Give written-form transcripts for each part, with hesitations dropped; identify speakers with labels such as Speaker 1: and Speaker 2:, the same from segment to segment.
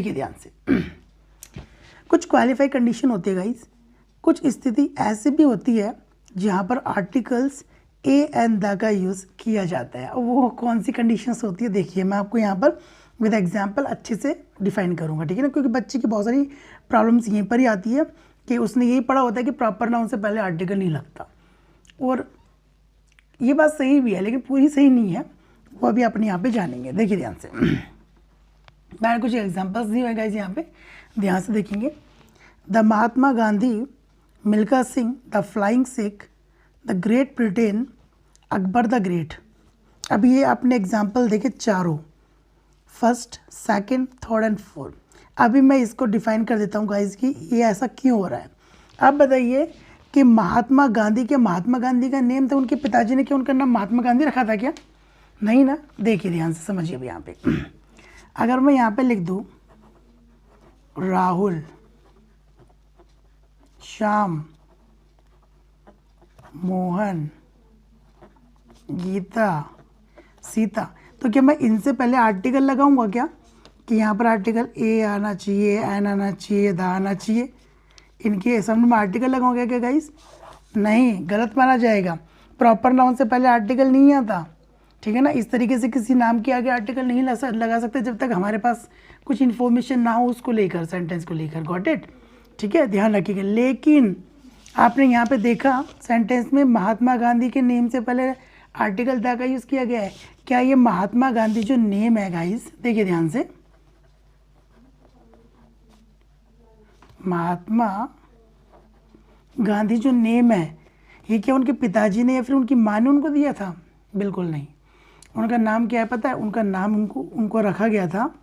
Speaker 1: देखिए ध्यान से। कुछ क्वालिफाई कंडीशन होती है गाइस, कुछ स्थिति ऐसी भी होती है जहाँ पर आर्टिकल्स ए एंड द का यूज़ किया जाता है। वो कौन सी कंडीशंस होती है देखिए, मैं आपको यहाँ पर विद एग्जांपल अच्छे से डिफाइन करूँगा, ठीक है ना, क्योंकि बच्चे की बहुत सारी प्रॉब्लम्स यहीं पर ही आती है कि उसने यही पढ़ा होता है कि प्रॉपर नाउन से पहले आर्टिकल नहीं लगता, और ये बात सही भी है लेकिन पूरी सही नहीं है, वो अभी अपने यहाँ पे जानेंगे। देखिए ध्यान से, मैंने कुछ एग्जांपल्स दिए हुए गाइस, यहाँ पे ध्यान से देखेंगे। The Mahatma Gandhi, Milkha Singh, the flying Sikh, the great Britain, Akbar the great. अभी ये आपने एग्जाम्पल देखे चारों, first, second, third and fourth. अभी मैं इसको डिफाइन कर देता हूँ गाइस कि ये ऐसा क्यों हो रहा है। अब बताइए कि महात्मा गांधी का नेम था उनके पिताजी ने, क्या उनका नाम महात्मा गांधी रखा था क्या? नहीं ना। देखिए ध्यान से समझिए अब यहाँ पे, अगर मैं यहाँ पे लिख दूँ राहुल, श्याम, मोहन, गीता, सीता, तो क्या मैं इनसे पहले आर्टिकल लगाऊंगा क्या? कि यहाँ पर आर्टिकल ए आना चाहिए, एन आना चाहिए, द आना चाहिए, इनके सामने में आर्टिकल लगाऊंगा क्या गाइस? नहीं, गलत माना जाएगा। प्रॉपर नाउन से पहले आर्टिकल नहीं आता, ठीक है ना। इस तरीके से किसी नाम के आगे आर्टिकल नहीं लगा सकते जब तक हमारे पास कुछ इन्फॉर्मेशन ना हो उसको लेकर, सेंटेंस को लेकर। Got it? ठीक है, ध्यान रखिएगा। लेकिन आपने यहाँ पे देखा सेंटेंस में महात्मा गांधी के नेम से पहले आर्टिकल द का यूज़ किया गया है। क्या ये महात्मा गांधी जो नेम है गाइस, देखिए ध्यान से, महात्मा गांधी जो नेम है ये क्या उनके पिताजी ने या फिर उनकी माँ ने उनको दिया था? बिल्कुल नहीं। उनका नाम क्या है पता है? उनका नाम उनको रखा गया था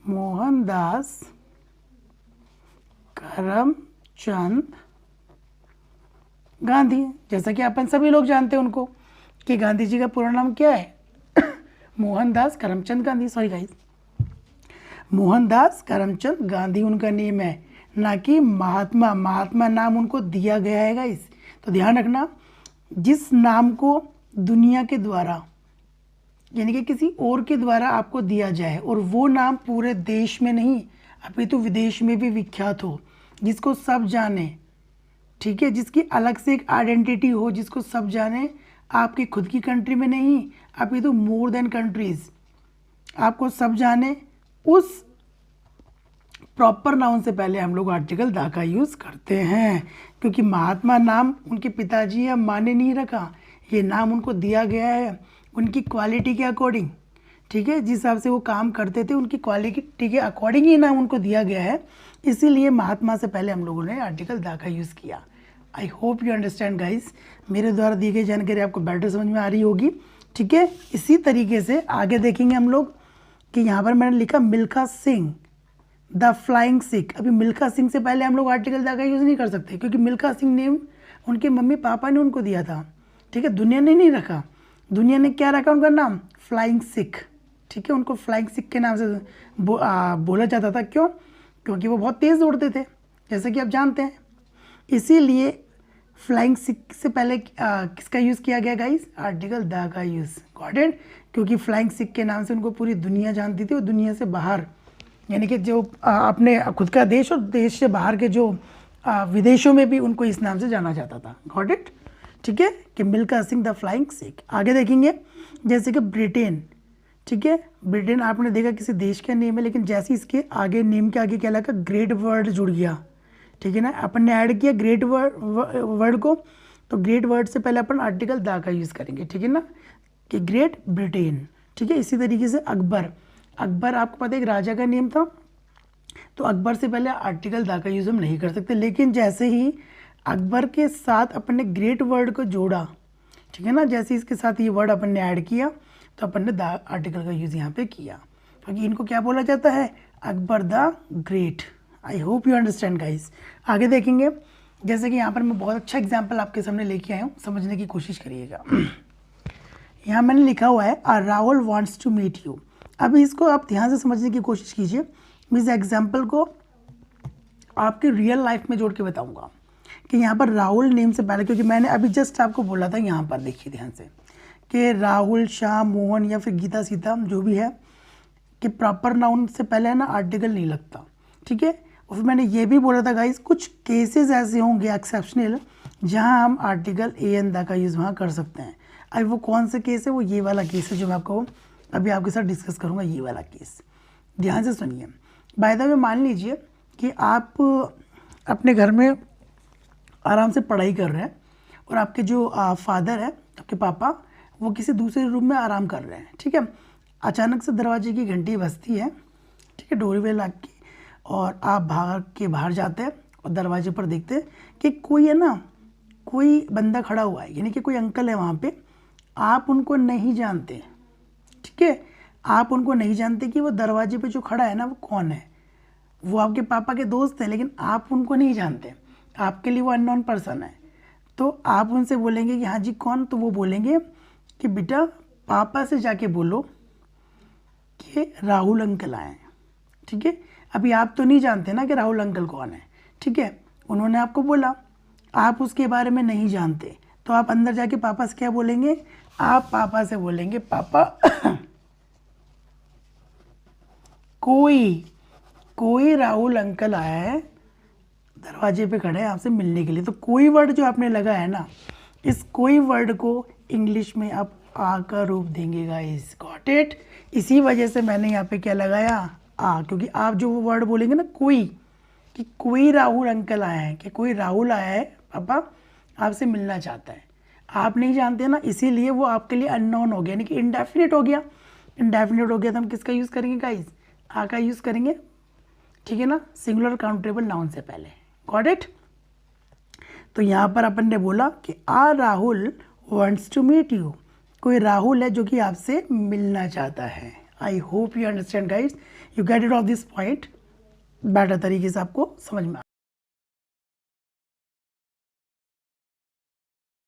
Speaker 1: मोहनदास करमचंद गांधी। जैसा कि अपन सभी लोग जानते हैं उनको कि गांधी जी का पूरा नाम क्या है? मोहनदास करमचंद गांधी। सॉरी गाइस, मोहनदास करमचंद गांधी उनका नेम है, ना कि महात्मा। महात्मा नाम उनको दिया गया है गाइस। तो ध्यान रखना, जिस नाम को दुनिया के द्वारा यानी कि किसी और के द्वारा आपको दिया जाए और वो नाम पूरे देश में नहीं अभी तो विदेश में भी विख्यात हो, जिसको सब जाने, ठीक है, जिसकी अलग से एक आइडेंटिटी हो, जिसको सब जाने, आपकी खुद की कंट्री में नहीं अभी तो मोर देन कंट्रीज आपको सब जाने, उस प्रॉपर नाउन से पहले हम लोग आर्टिकल द का यूज़ करते हैं। क्योंकि महात्मा नाम उनके पिताजी या माँ ने नहीं रखा, ये नाम उनको दिया गया है उनकी क्वालिटी के अकॉर्डिंग, ठीक है, जिस हिसाब से वो काम करते थे उनकी क्वालिटी के अकॉर्डिंग ही नाम उनको दिया गया है। इसीलिए महात्मा से पहले हम लोगों ने आर्टिकल द का यूज़ किया। आई होप यू अंडरस्टैंड गाइस, मेरे द्वारा दी गई जानकारी आपको बेटर समझ में आ रही होगी, ठीक है। इसी तरीके से आगे देखेंगे हम लोग कि यहाँ पर मैंने लिखा मिल्खा सिंह द फ्लाइंग सिख। अभी मिल्खा सिंह से पहले हम लोग आर्टिकल द का यूज़ नहीं कर सकते क्योंकि मिल्खा सिंह नेम उनके मम्मी पापा ने उनको दिया था, ठीक है, दुनिया ने नहीं रखा। दुनिया ने क्या रखा उनका नाम? फ्लाइंग सिख, ठीक है। उनको फ्लाइंग सिख के नाम से बोला जाता था। क्यों? क्योंकि वो बहुत तेज़ दौड़ते थे, जैसे कि आप जानते हैं। इसीलिए फ्लाइंग सिख से पहले किसका यूज़ किया गया गाइस? आर्टिकल द का यूज़। Got it? क्योंकि फ्लाइंग सिख के नाम से उनको पूरी दुनिया जानती थी और दुनिया से बाहर यानी कि जो अपने खुद का देश और देश से बाहर के जो विदेशों में भी उनको इस नाम से जाना जाता था। Got it? ठीक है, कि मिल्खा सिंह द फ्लाइंग सिख। आगे देखेंगे जैसे कि ब्रिटेन, ठीक है। ब्रिटेन आपने देखा किसी देश का नेम है, लेकिन जैसे इसके आगे नेम के आगे क्या लगा? ग्रेट वर्ड जुड़ गया, ठीक है ना। अपन ने ऐड किया ग्रेट वर्ड को, तो ग्रेट वर्ड से पहले अपन आर्टिकल द का यूज़ करेंगे, ठीक है ना, कि ग्रेट ब्रिटेन, ठीक है। इसी तरीके से अकबर, अकबर आपको पता है एक राजा का नेम था, तो अकबर से पहले आर्टिकल द का यूज़ हम नहीं कर सकते। लेकिन जैसे ही अकबर के साथ अपन ने ग्रेट वर्ड को जोड़ा, ठीक है ना, जैसे इसके साथ ये वर्ड अपन ने ऐड किया तो अपन ने द आर्टिकल का यूज़ यहाँ पे किया, क्योंकि इनको क्या बोला जाता है? Akbar the great. I hope you understand guys. आगे देखेंगे जैसे कि यहाँ पर मैं बहुत अच्छा एग्जाम्पल आपके सामने लेके आया हूँ, समझने की कोशिश करिएगा। यहाँ मैंने लिखा हुआ है Rahul wants to meet you. अभी इसको आप ध्यान से समझने की कोशिश कीजिए। मैं इस एग्जाम्पल को आपके रियल लाइफ में जोड़ के बताऊँगा कि यहाँ पर राहुल नेम से पहले, क्योंकि मैंने अभी जस्ट आपको बोला था, यहाँ पर देखिए ध्यान से कि राहुल, श्याम, मोहन या फिर गीता, सीता जो भी है, कि प्रॉपर नाउन से पहले है ना आर्टिकल नहीं लगता, ठीक है। और फिर मैंने ये भी बोला था गाइस, कुछ केसेस ऐसे होंगे एक्सेप्शनल जहाँ हम आर्टिकल ए एन द का यूज़ वहाँ कर सकते हैं। अब वो कौन सा केस है, वो ये वाला केस है जो मैं आपको अभी आपके साथ डिस्कस करूँगा, ये वाला केस। ध्यान से सुनिए। बाय द वे मान लीजिए कि आप अपने घर में आराम से पढ़ाई कर रहे हैं और आपके जो फादर है, आपके पापा, वो किसी दूसरे रूम में आराम कर रहे हैं, ठीक है। अचानक से दरवाजे की घंटी बजती है, ठीक है, डोरी बेल की, और आप भाग के बाहर जाते हैं और दरवाजे पर देखते हैं कि कोई है ना, कोई बंदा खड़ा हुआ है, यानी कि कोई अंकल है वहाँ पे। आप उनको नहीं जानते, ठीक है, आप उनको नहीं जानते कि वो दरवाजे पे जो खड़ा है ना वो कौन है। वो आपके पापा के दोस्त हैं, लेकिन आप उनको नहीं जानते, आपके लिए वो अननोन पर्सन है। तो आप उनसे बोलेंगे कि हाँ जी कौन, तो वो बोलेंगे कि बेटा पापा से जाके बोलो कि राहुल अंकल आए हैं, ठीक है। अभी आप तो नहीं जानते ना कि राहुल अंकल कौन है, ठीक है, उन्होंने आपको बोला, आप उसके बारे में नहीं जानते, तो आप अंदर जाके पापा से क्या बोलेंगे, आप पापा से बोलेंगे पापा कोई राहुल अंकल आया है, दरवाजे पे खड़े हैं आपसे मिलने के लिए। तो कोई वर्ड जो आपने लगाया है ना, इस कोई वर्ड को इंग्लिश में आप आ का रूप देंगे गाइस, गॉट इट। इसी वजह से मैंने यहाँ पे क्या लगाया, आ, क्योंकि आप जो वो वर्ड बोलेंगे ना कोई, कि कोई राहुल अंकल आया है, कि कोई राहुल आया है पापा आपसे मिलना चाहता है, आप नहीं जानते ना, इसीलिए वो आपके लिए अननोन हो गया, यानी कि इंडेफिनिट हो गया। इंडेफिनिट हो गया तो हम किसका यूज़ करेंगे गाइस, आ का यूज़ करेंगे, ठीक है ना, सिंगुलर काउंटेबल नाउन से पहले, गॉट इट। तो यहाँ पर अपन ने बोला कि आ Rahul wants to meet you, कोई राहुल है जो कि आपसे मिलना चाहता है। I hope you understand guys, you get it of this point, better तरीके से आपको समझ में